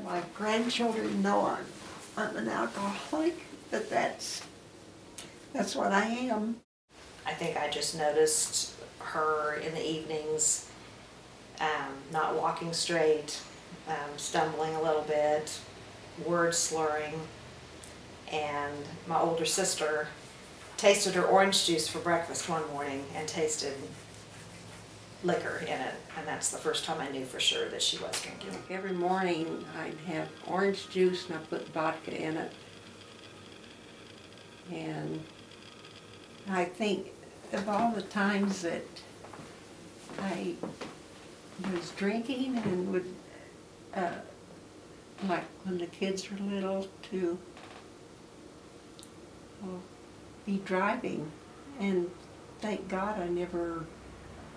have my grandchildren know I'm an alcoholic, but that's what I am. I think I just noticed her in the evenings, not walking straight, stumbling a little bit, word slurring, and my older sister tasted her orange juice for breakfast one morning and tasted liquor in it, and that's the first time I knew for sure that she was drinking. Every morning I'd have orange juice and I put vodka in it. And I think of all the times that I was drinking and would, like when the kids were little, to be driving. And thank God I never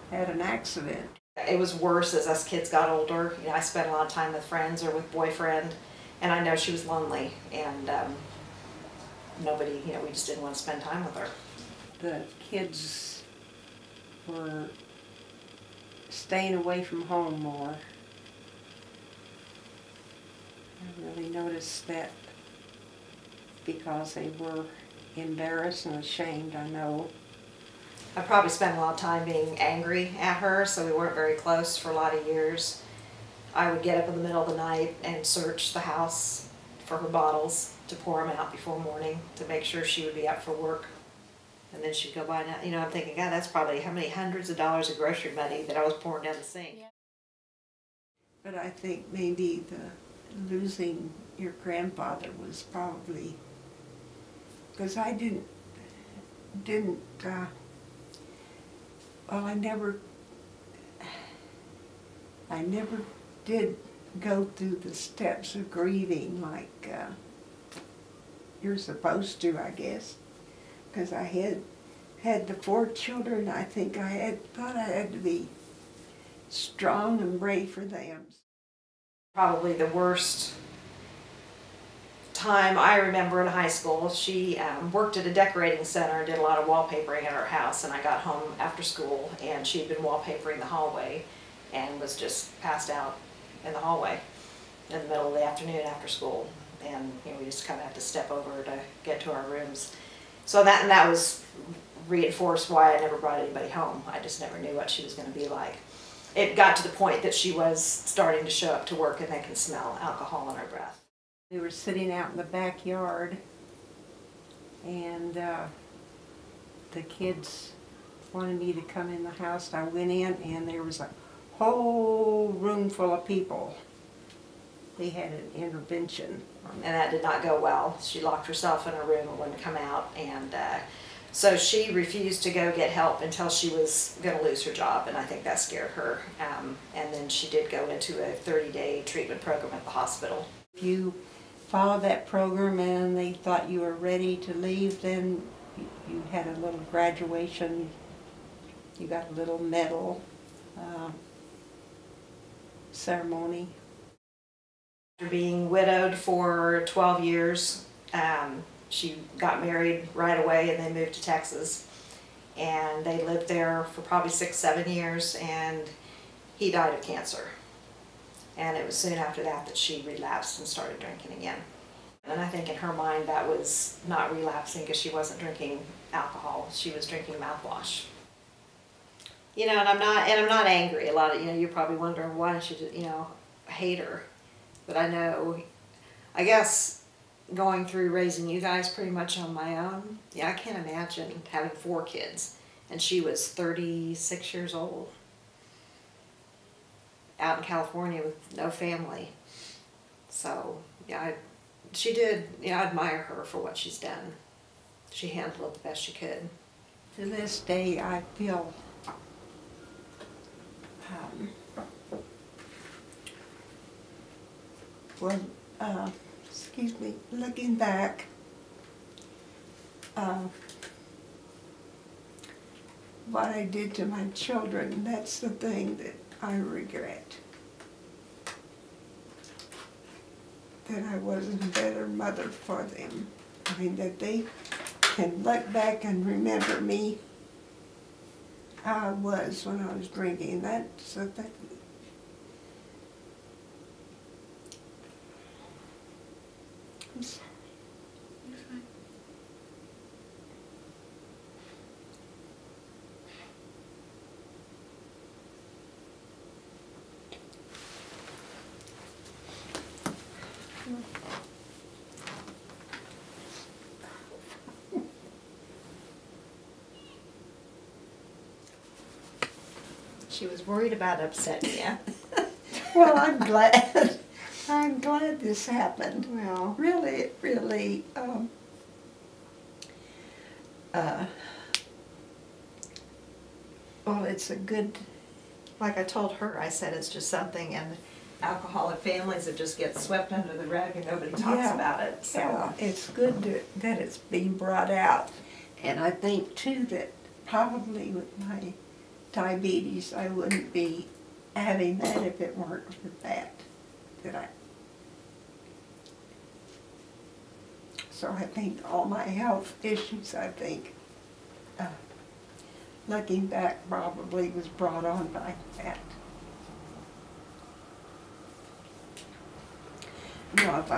had an accident. It was worse as us kids got older. You know, I spent a lot of time with friends or with boyfriend, and I know she was lonely, and nobody, you know, we just didn't want to spend time with her. The kids were staying away from home more. I really noticed that because they were embarrassed and ashamed, I know. I probably spent a lot of time being angry at her, so we weren't very close for a lot of years. I would get up in the middle of the night and search the house for her bottles to pour them out before morning to make sure she would be up for work. And then she'd go by, and, you know, I'm thinking, God, that's probably how many hundreds of dollars of grocery money that I was pouring down the sink. Yeah. But I think maybe the losing your grandfather was probably, because I well, I never did go through the steps of grieving like you're supposed to, I guess, because I had the 4 children. I think I thought I had to be strong and brave for them. Probably the worst time I remember in high school, she worked at a decorating center and did a lot of wallpapering at her house, and I got home after school and she'd been wallpapering the hallway and was just passed out in the hallway in the middle of the afternoon after school, and you know, we just kind of had to step over to get to our rooms. So that was reinforced why I never brought anybody home. I just never knew what she was going to be like. It got to the point that she was starting to show up to work and they can smell alcohol in her breath. We were sitting out in the backyard, and the kids wanted me to come in the house. I went in, and there was a whole room full of people. They had an intervention. And that did not go well. She locked herself in her room and wouldn't come out, and so she refused to go get help until she was going to lose her job, and I think that scared her. And then she did go into a 30-day treatment program at the hospital. If you follow that program and they thought you were ready to leave, then you had a little graduation. You got a little medal ceremony. After being widowed for 12 years, she got married right away and they moved to Texas. And they lived there for probably 6-7 years, and he died of cancer. And it was soon after that that she relapsed and started drinking again. And I think in her mind that was not relapsing because she wasn't drinking alcohol, she was drinking mouthwash. You know, and I'm not angry. A lot of, you know, you're probably wondering why don't you, you know, hate her. But I know, I guess going through raising you guys pretty much on my own, yeah, I can't imagine having 4 kids. And she was 36 years old, out in California with no family. So, yeah, she did, you know, I admire her for what she's done. She handled it the best she could. To this day, I feel excuse me, looking back, what I did to my children, that's the thing that I regret. That I wasn't a better mother for them. I mean, that they can look back and remember me how I was when I was drinking. That's the thing. I'm sorry. You're fine. She was worried about upsetting you. Well, I'm glad. I'm glad this happened. Well, Really, really. Well, it's a good. like I told her, I said it's just something, and alcoholic families that just get swept under the rug and nobody talks Yeah. about it. So Yeah, it's good that it's being brought out. And I think too that probably with my diabetes I wouldn't be having that if it weren't for that. So I think all my health issues, I think, looking back, probably was brought on by that. You know, if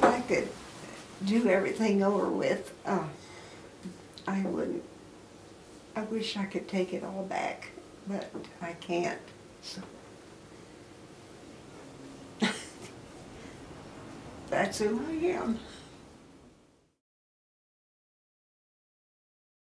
I could do everything over with, I wouldn't. I wish I could take it all back, but I can't. So that's who I am.